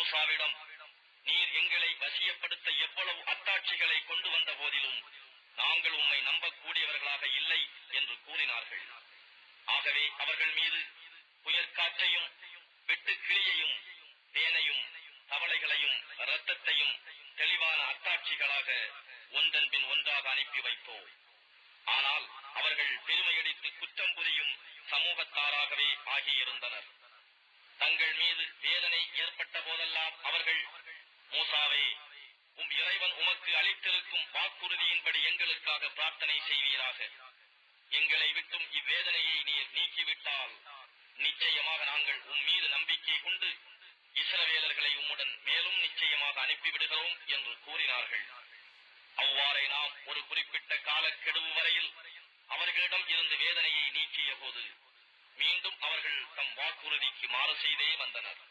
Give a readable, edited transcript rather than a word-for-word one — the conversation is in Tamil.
மூசாவிடம், நீர் எங்களை வசியப்படுத்த எவ்வளவு அத்தாட்சிகளை கொண்டு வந்த போதிலும் நாங்கள் உம்மை நம்பக்கூடியவர்களாக இல்லை என்று கூறினார்கள். ஆகவே அவர்கள் மீது புயற்காற்றையும் வெட்டுக்கிளியையும் தேனையும் தவளைகளையும் இரத்தத்தையும் தெளிவான அத்தாட்சிகளாக ஒன்றன் பின் ஒன்றாக அனுப்பி வைத்தோம். ஆனால் அவர்கள் பெருமையடித்து குற்றம் புரியும் சமூகத்தாராகவே ஆகியிருந்தனர். தங்கள் மீது வேதனை ஏற்பட்ட போதெல்லாம் அவர்கள், மூசாவே, உம் இறைவன் உமக்கு அளித்திருக்கும் வாக்குறுதியின்படி எங்களுக்காக பிரார்த்தனை செய்வீராக. எங்களை விட்டும் இவ்வேதனையை நீர் நீக்கிவிட்டால் நிச்சயமாக நாங்கள் உம் மீது நம்பிக்கை கொண்டு இஸ்ரவேலர்களை உம்முடன் மேலும் நிச்சயமாக அனுப்பிவிடுகிறோம் என்று கூறினார்கள். அவ்வாறே நாம் ஒரு குறிப்பிட்ட காலக்கெடுவு வரையில் அவர்களிடம் இருந்து வேதனையை நீக்கிய போது மீண்டும் அவர்கள் தம் வாக்குறுதிக்கு மாறு செய்தே வந்தனர்.